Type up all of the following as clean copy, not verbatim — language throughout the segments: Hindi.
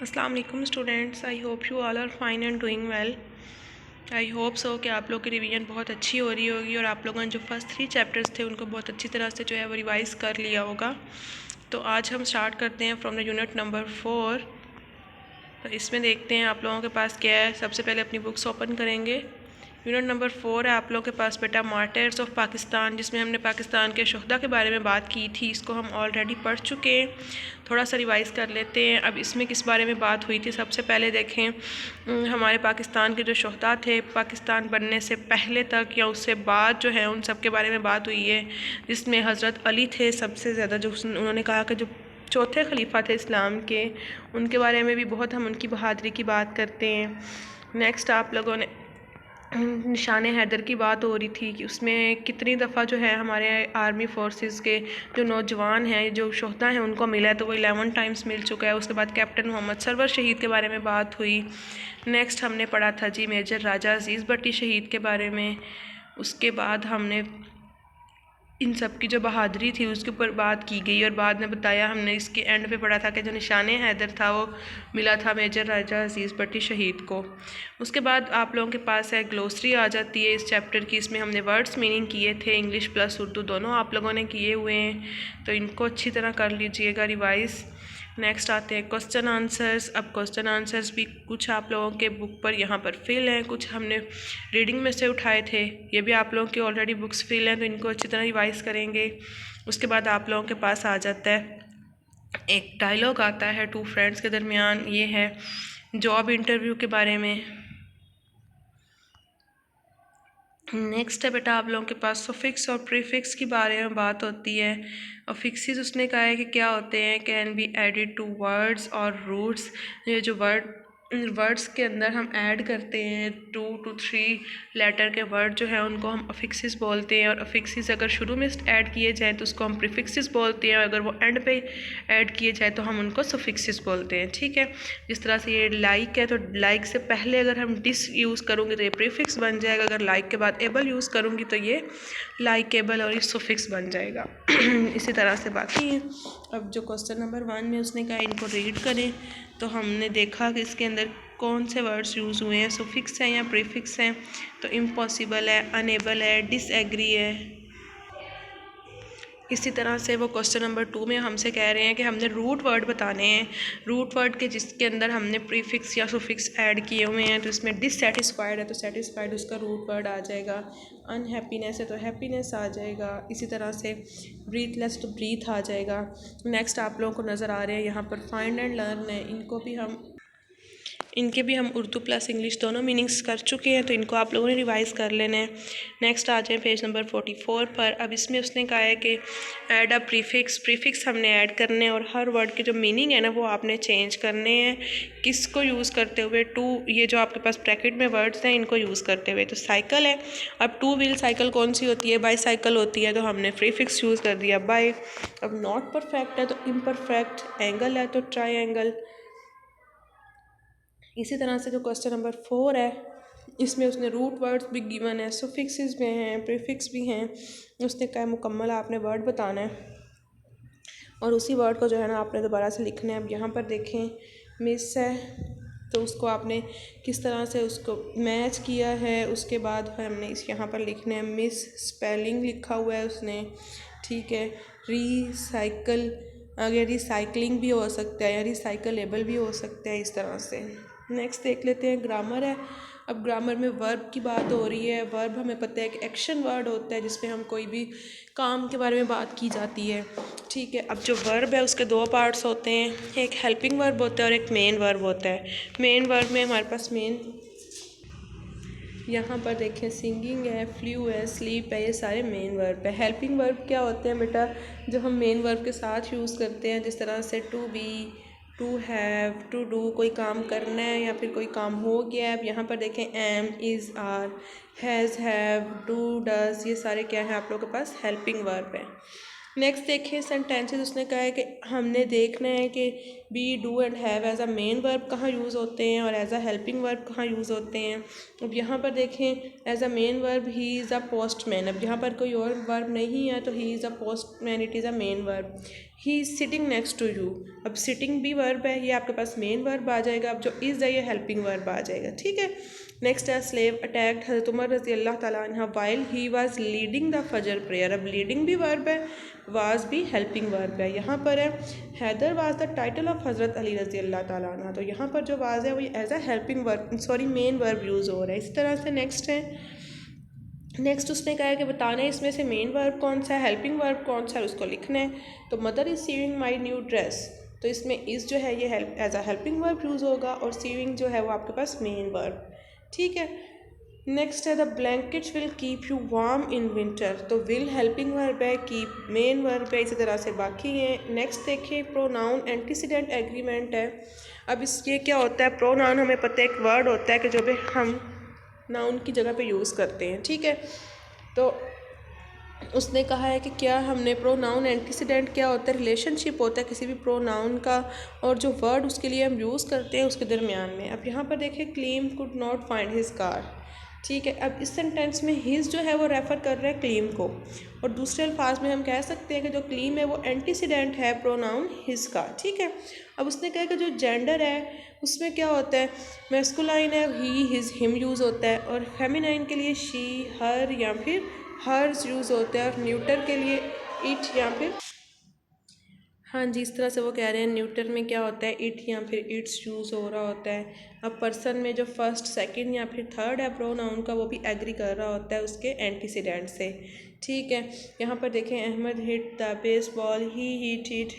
अस्सलाम वालेकुम students, I hope you all are fine and doing well. I hope so कि आप लोग की रिवीजन बहुत अच्छी हो रही होगी और आप लोगों ने जो फर्स्ट 3 चैप्टर्स थे उनको बहुत अच्छी तरह से जो है वो रिवाइज़ कर लिया होगा। तो आज हम स्टार्ट करते हैं फ्रॉम द यूनिट नंबर 4। तो इसमें देखते हैं आप लोगों के पास क्या है। सबसे पहले अपनी बुक्स ओपन करेंगे। यूनिट नंबर 4 है आप लोगों के पास बेटा मार्टर्स ऑफ पाकिस्तान, जिसमें हमने पाकिस्तान के शुहदा के बारे में बात की थी। इसको हम ऑलरेडी पढ़ चुके हैं, थोड़ा सा रिवाइज़ कर लेते हैं। अब इसमें किस बारे में बात हुई थी, सबसे पहले देखें हमारे पाकिस्तान के जो शुहदा थे पाकिस्तान बनने से पहले तक या उससे बाद जो है उन सब के बारे में बात हुई है, जिसमें हज़रत अली थे सबसे ज़्यादा। जो उन्होंने कहा कि जो चौथे खलीफा थे इस्लाम के, उनके बारे में भी बहुत हम उनकी बहादुरी की बात करते हैं। नेक्स्ट आप लोगों ने निशान हैदर की बात हो रही थी कि उसमें कितनी दफ़ा जो है हमारे आर्मी फोर्सेस के जो नौजवान हैं, जो शुहदा हैं, उनको मिला है, तो वो 11 टाइम्स मिल चुका है। उसके बाद कैप्टन मोहम्मद सरवर शहीद के बारे में बात हुई। नेक्स्ट हमने पढ़ा था जी मेजर राजा अजीज़ भट्टी शहीद के बारे में। उसके बाद हमने इन सब की जो बहादुरी थी उसके ऊपर बात की गई और बाद में बताया हमने इसके एंड पे पढ़ा था कि जो निशान हैदर था वो मिला था मेजर राजा अजीज़ भट्टी शहीद को। उसके बाद आप लोगों के पास है ग्लोसरी आ जाती है इस चैप्टर की। इसमें हमने वर्ड्स मीनिंग किए थे, इंग्लिश प्लस उर्दू दोनों आप लोगों ने किए हुए हैं, तो इनको अच्छी तरह कर लीजिएगा रिवाइज़। नेक्स्ट आते हैं क्वेश्चन आंसर्स। अब क्वेश्चन आंसर्स भी कुछ आप लोगों के बुक पर यहाँ पर फिल हैं, कुछ हमने रीडिंग में से उठाए थे। ये भी आप लोगों की ऑलरेडी बुक्स फिल हैं, तो इनको अच्छी तरह रिवाइज़ करेंगे। उसके बाद आप लोगों के पास आ जाता है एक डायलॉग आता है 2 फ्रेंड्स के दरमियान। ये है जॉब इंटरव्यू के बारे में। नेक्स्ट है बेटा आप लोगों के पास सफिक्स और प्रीफिक्स के बारे में बात होती है। अफिक्सिस उसने कहा है कि क्या होते हैं, can be added to words और रूट्स। ये जो वर्ड्स के अंदर हम ऐड करते हैं 2 to 3 लेटर के वर्ड जो है उनको हम अफिक्सिस बोलते हैं। और अफिक्सिस अगर शुरू में ऐड किए जाएँ तो उसको हम प्रीफिक्सिस बोलते हैं, और अगर वो एंड पे ऐड किए जाए तो हम उनको सफिक्सिस बोलते हैं। ठीक है, जिस तरह से ये लाइक है, तो लाइक से पहले अगर हम डिस यूज़ करूँगे तो ये प्रीफिक्स बन जाएगा। अगर लाइक के बाद एबल यूज़ करूँगी तो ये लाइकेबल और ये सफिक्स बन जाएगा। इसी तरह से बाकी है। अब जो क्वेश्चन नंबर 1 में उसने कहा इनको रीड करें, तो हमने देखा कि इसके अंदर कौन से वर्ड्स यूज़ हुए हैं, सफिक्स हैं या प्रीफिक्स हैं। तो इम्पॉसिबल है, अनेबल है, डिसएग्री है। इसी तरह से वो क्वेश्चन नंबर 2 में हमसे कह रहे हैं कि हमने रूट वर्ड बताने हैं, रूट वर्ड के जिसके अंदर हमने प्रीफिक्स या सफिक्स ऐड किए हुए हैं। तो इसमें डिससेटिस्फाइड है तो सेटिस्फाइड उसका रूट वर्ड आ जाएगा। अनहैप्पीनेस है तो हैप्पीनेस आ जाएगा। इसी तरह से ब्रीथलेस तो ब्रीथ आ जाएगा। नेक्स्ट आप लोगों को नज़र आ रहे हैं यहाँ पर फाइंड एंड लर्न है, इनके भी हम उर्दू प्लस इंग्लिश दोनों मीनिंग्स कर चुके हैं, तो इनको आप लोगों ने रिवाइज़ कर लेना है। नेक्स्ट आ जाए पेज नंबर 44 पर। अब इसमें उसने कहा है कि ऐड अ प्रीफिक्स हमने ऐड करने हैं और हर वर्ड के जो मीनिंग है ना वो आपने चेंज करने हैं। किसको यूज़ करते हुए, टू, ये जो आपके पास ब्रैकेट में वर्ड्स हैं इनको यूज़ करते हुए। तो साइकिल है, अब 2 व्हील साइकिल कौन सी होती है, बाई साइकिल होती है, तो हमने प्रीफिक्स यूज़ कर दिया बाई। अब नॉट परफेक्ट है तो इम्परफेक्ट, एंगल है तो ट्राई। इसी तरह से जो क्वेश्चन नंबर 4 है इसमें उसने रूट वर्ड्स भी गिवन है, सफिक्सेस भी हैं, प्रीफिक्स भी हैं। उसने कहा मुकम्मल आपने वर्ड बताना है और उसी वर्ड को जो है ना आपने दोबारा से लिखना है। अब यहाँ पर देखें मिस है तो उसको आपने किस तरह से उसको मैच किया है। उसके बाद हमने इस यहाँ पर लिखना है मिस, स्पेलिंग लिखा हुआ है उसने। ठीक है, रीसाइकल, अगर रिसाइकलिंग भी हो सकता है या रिसाइकलेबल भी हो सकता है, इस तरह से। नेक्स्ट देख लेते हैं ग्रामर है। अब ग्रामर में वर्ब की बात हो रही है। वर्ब हमें पता है कि एक्शन वर्ड होता है जिसमें हम कोई भी काम के बारे में बात की जाती है। ठीक है, अब जो वर्ब है उसके 2 पार्ट्स होते हैं, एक हेल्पिंग वर्ब होता है और एक मेन वर्ब होता है। मेन वर्ब में हमारे पास यहाँ पर देखें सिंगिंग है, फ्लू है, स्लीप है, ये सारे मेन वर्ब है। हेल्पिंग वर्ब क्या होते हैं बेटा, जो हम मेन वर्ब के साथ यूज़ करते हैं, जिस तरह से to be, to have, to do, कोई काम करना है या फिर कोई काम हो गया है। अब यहाँ पर देखें am, is, are, has, have, do, does, ये सारे क्या है आप लोगों के पास हेल्पिंग वर्ब है। नेक्स्ट देखिए सेंटेंसेस। उसने कहा है कि हमने देखना है कि be, do and have as a main verb कहाँ यूज़ होते हैं और एज अ हेल्पिंग वर्ब कहाँ यूज़ होते हैं। अब यहाँ पर देखें as a main verb he is a postman. अब यहाँ पर कोई और वर्ब नहीं है तो he is a postman, it is a main verb. He is sitting next to you. अब सिटिंग भी वर्ब है, ये आपके पास मेन वर्ब आ जाएगा। अब जो इज़ है ये हेल्पिंग वर्ब आ जाएगा, ठीक है। नेक्स्ट है स्लेव अटैक्ड हज़रत उमर रज़ी अल्लाह ताला अन्हा while he was leading the Fajr prayer. अब लीडिंग भी वर्ब है, वाज भी हेल्पिंग वर्ब है। यहाँ पर है Haider was the title of Hazrat Ali रज़ी अल्लाह ताला अन्हा, तो यहाँ पर जो वाज है वो as a helping verb main verb use हो रहा है। इसी तरह से नेक्स्ट उसने कहा है कि बताना है इसमें से मेन वर्ब कौन सा है, हेल्पिंग वर्ब कौन सा है, उसको लिखना है। तो mother is sewing my new dress, तो इसमें इज़ जो है ये help as a helping verb use होगा और सीविंग जो है वो आपके पास मेन वर्ब, ठीक है। नेक्स्ट है the blankets will keep you warm in winter, तो विल हेल्पिंग वर्ब है, कीप मेन वर्ब है। इसी तरह से बाकी हैं। नेक्स्ट देखिए प्रोनाउन एंटीसीडेंट एग्रीमेंट है। अब इस ये क्या होता है, प्रोनाउन हमें पता है एक वर्ड होता है कि जो भी हम नाउन की जगह पे यूज़ करते हैं, ठीक है। तो उसने कहा है कि क्या हमने प्रोनाउन एंटीसीडेंट क्या होता है, रिलेशनशिप होता है किसी भी प्रोनाउन का और जो वर्ड उसके लिए हम यूज़ करते हैं उसके दरमियान में। अब यहाँ पर देखिए Clem could not find his car, ठीक है। अब इस सेंटेंस में हिज जो है वो रेफ़र कर रहा है क्लीम को, और दूसरे अल्फाज में हम कह सकते हैं कि जो क्लीम है वो एंटीसीडेंट है प्रोनाउन हिज का, ठीक है। अब उसने कहा कि जो जेंडर है उसमें क्या होता है, मैस्कुलाइन है ही हिज हिम यूज़ होता है, और फेमिनाइन के लिए शी हर या फिर हर्स यूज़ होता है, और न्यूटर के लिए इट या फिर, हाँ जी, इस तरह से वो कह रहे हैं न्यूटर में क्या होता है इट या फिर इट्स यूज़ हो रहा होता है। अब पर्सन में जो फर्स्ट सेकंड या फिर थर्ड है प्रोनाउन का वो भी एग्री कर रहा होता है उसके एंटीसीडेंट से, ठीक है। यहाँ पर देखें Ahmed hit the baseball he hit it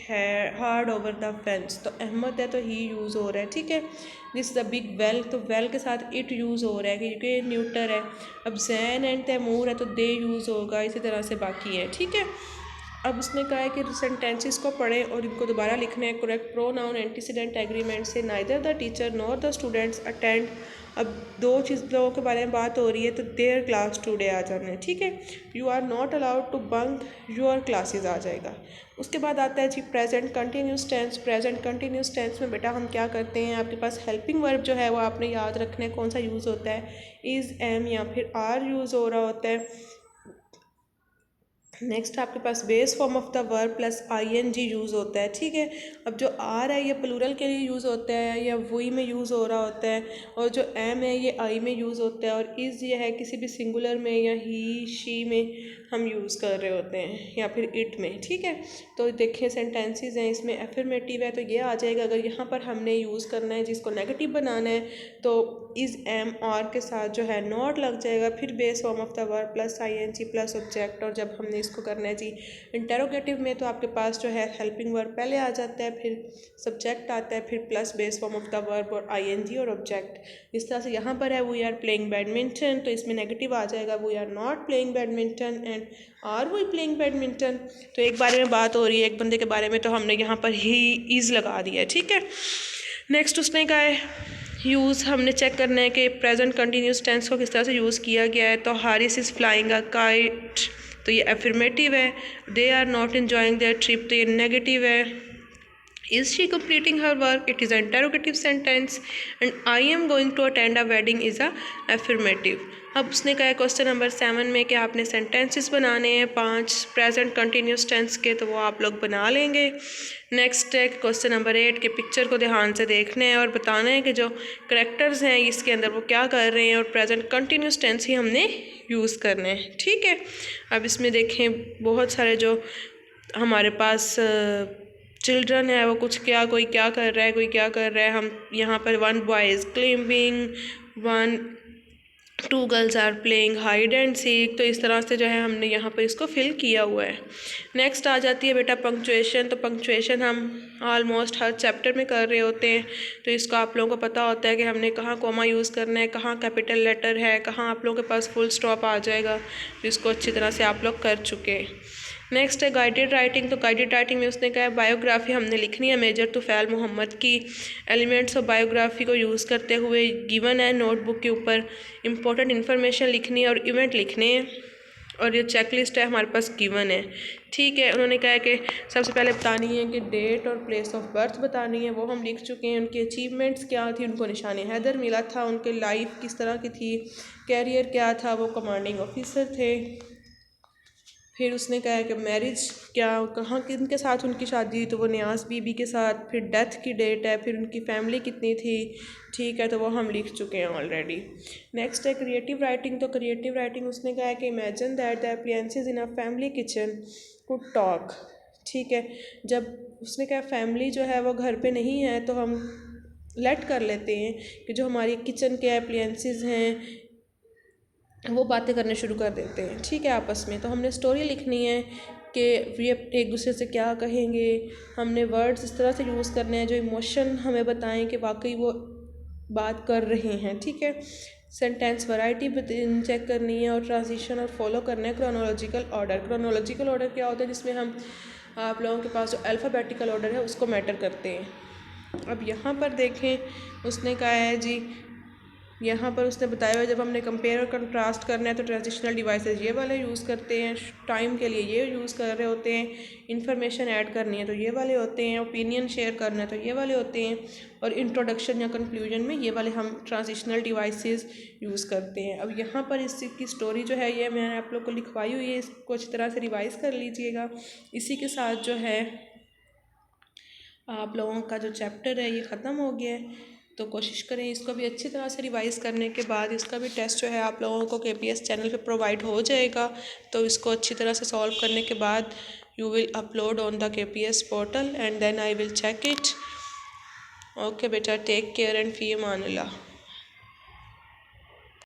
hard over the fence, तो अहमद है तो ही यूज़ हो रहा है, ठीक है। दिस द बिग वेल, तो वेल के साथ इट यूज़ हो रहा है क्योंकि न्यूटर है। अब जैन एंड तैमूर है तो दे यूज़ होगा। इसी तरह से बाकी है, ठीक है। अब उसने कहा है कि सेंटेंसेस को पढ़ें और इनको दोबारा लिखना है करेक्ट प्रोनाउन एंटीसीडेंट एग्रीमेंट से। Neither the teacher nor the students attend, अब दो चीज़ों के बारे में बात हो रही है तो देयर क्लास टुडे आ जाना है, ठीक है। You are not allowed to bunk your classes आ जाएगा। उसके बाद आता है जी present continuous tense. Present continuous tense में बेटा हम क्या करते हैं, आपके पास हेल्पिंग वर्ब जो है वो आपने याद रखना है कौन सा यूज़ होता है, इज़ एम या फिर आर यूज़ हो रहा होता है। नेक्स्ट आपके पास base form of the verb plus ING use होता है, ठीक है। अब जो आर है ये प्लूरल के लिए यूज़ होता है या वही में यूज़ हो रहा होता है, और जो एम है ये आई में यूज़ होता है, और इज़ ये है किसी भी सिंगुलर में या ही शी में हम यूज़ कर रहे होते हैं या फिर इट में, ठीक है। तो देखिए सेंटेंसेस हैं इसमें एफर्मेटिव है तो ये आ जाएगा। अगर यहाँ पर हमने यूज़ करना है जिसको नेगेटिव बनाना है तो इज़ एम आर के साथ जो है नॉट लग जाएगा, फिर base form of the verb plus ING plus object. और जब हमने इसको करना है जी इंटेरोगेटिव में तो आपके पास जो है हेल्पिंग वर्ब पहले आ जाता है, फिर सब्जेक्ट आता है, फिर plus base form of the verb और आईएनजी और ऑब्जेक्ट। इस तरह से यहाँ पर है वी आर प्लेइंग बैडमिंटन, तो इसमें नेगेटिव आ जाएगा we are not playing badminton and are we playing badminton. तो एक बारे में बात हो रही है एक बंदे के बारे में तो हमने यहाँ पर ही इज़ लगा दिया है, ठीक है। नेक्स्ट उसने कहा है यूज़, हमने चेक करना है कि प्रेजेंट कंटिन्यूस टेंस को किस तरह से यूज़ किया गया है। तो Haris is flying a kite, तो ये एफर्मेटिव है। They are not enjoying their trip, तो ये नेगेटिव है। Is she completing her work, it is an interrogative sentence, and I am going to attend a wedding is a affirmative। अब उसने कहा है क्वेश्चन नंबर 7 में कि आपने सेंटेंसेस बनाने हैं 5 प्रेजेंट कंटिन्यूस टेंस के, तो वो आप लोग बना लेंगे। नेक्स्ट है क्वेश्चन नंबर 8 के पिक्चर को ध्यान से देखना है और बताना है कि जो करेक्टर्स हैं इसके अंदर वो क्या कर रहे हैं, और प्रेजेंट कंटिन्यूस टेंस ही हमने यूज़ करना है, ठीक है। अब इसमें देखें बहुत सारे जो हमारे पास चिल्ड्रन है वो कुछ क्या, कोई क्या कर रहा है कोई क्या कर रहा है। हम यहाँ पर 1 boy is climbing, 2 girls are playing hide and seek, तो इस तरह से जो है हमने यहाँ पर इसको फिल किया हुआ है। नेक्स्ट आ जाती है बेटा पंक्चुएशन। तो पंक्चुएशन हम ऑलमोस्ट हर चैप्टर में कर रहे होते हैं, तो इसको आप लोगों को पता होता है कि हमने कहाँ कॉमा यूज़ करना है, कहाँ कैपिटल लेटर है, कहाँ आप लोगों के पास फुल स्टॉप आ जाएगा, तो इसको अच्छी तरह से आप लोग कर चुके हैं। नेक्स्ट है गाइडेड राइटिंग। तो गाइडेड राइटिंग में उसने कहा है बायोग्राफी हमने लिखनी है मेजर तुफैल मोहम्मद की। एलिमेंट्स ऑफ बायोग्राफी को यूज़ करते हुए गिवन है नोटबुक के ऊपर इंपॉर्टेंट इन्फॉर्मेशन लिखनी है और इवेंट लिखने हैं, और ये चेकलिस्ट है हमारे पास गिवन है, ठीक है। उन्होंने कहा है कि सबसे पहले बतानी है कि डेट और प्लेस ऑफ बर्थ बतानी है, वो हम लिख चुके हैं। उनकी अचीवमेंट्स क्या थी, उनको निशान हैदर मिला था, उनके लाइफ किस तरह की थी, कैरियर क्या था, वो कमांडिंग ऑफिसर थे। फिर उसने कहा है कि मैरिज क्या कहाँ किनके साथ उनकी शादी हुई, तो वो नियाज़ बीबी के साथ। फिर डेथ की डेट है, फिर उनकी फैमिली कितनी थी, ठीक है, तो वो हम लिख चुके हैं ऑलरेडी। नेक्स्ट है क्रिएटिव राइटिंग। तो क्रिएटिव राइटिंग उसने कहा है कि imagine that the appliances in a family kitchen could talk, ठीक है। जब उसने कहा फैमिली जो है वो घर पे नहीं है, तो हम लेट कर लेते हैं कि जो हमारी किचन के अप्लायंसेस हैं वो बातें करने शुरू कर देते हैं, ठीक है, आपस में। तो हमने स्टोरी लिखनी है कि ये एक दूसरे से क्या कहेंगे, हमने वर्ड्स इस तरह से यूज़ करने हैं जो इमोशन हमें बताएं कि वाकई वो बात कर रहे हैं, ठीक है। सेंटेंस वैरायटी चेक करनी है और ट्रांजिशन और फॉलो करना है क्रोनोलॉजिकल ऑर्डर। क्रोनोलॉजिकल ऑर्डर क्या होता है, जिसमें हम आप लोगों के पास जो अल्फ़ाबेटिकल ऑर्डर है उसको मैटर करते हैं। अब यहाँ पर देखें उसने कहा है जी, यहाँ पर उसने बताया हुआ जब हमने कंपेयर और कंट्रास्ट करना है तो ट्रांजिशनल डिवाइसेस ये वाले यूज़ करते हैं, टाइम के लिए ये यूज़ कर रहे होते हैं, इन्फॉर्मेशन ऐड करनी है तो ये वाले होते हैं, ओपिनियन शेयर करना है तो ये वाले होते हैं, और इंट्रोडक्शन या कंक्लूजन में ये वाले हम ट्रांजिशनल डिवाइसेस यूज़ करते हैं। अब यहाँ पर इसकी स्टोरी जो है ये मैंने आप लोग को लिखवाई हुई है, इसको अच्छी तरह से रिवाइज़ कर लीजिएगा। इसी के साथ जो है आप लोगों का जो चैप्टर है ये ख़त्म हो गया है। तो कोशिश करें इसको भी अच्छी तरह से रिवाइज़ करने के बाद इसका भी टेस्ट जो है आप लोगों को KPS चैनल पे प्रोवाइड हो जाएगा। तो इसको अच्छी तरह से सॉल्व करने के बाद you will upload on the KPS portal and then I will check it. Okay बेटा, टेक केयर एंड फी अमान अल्लाह।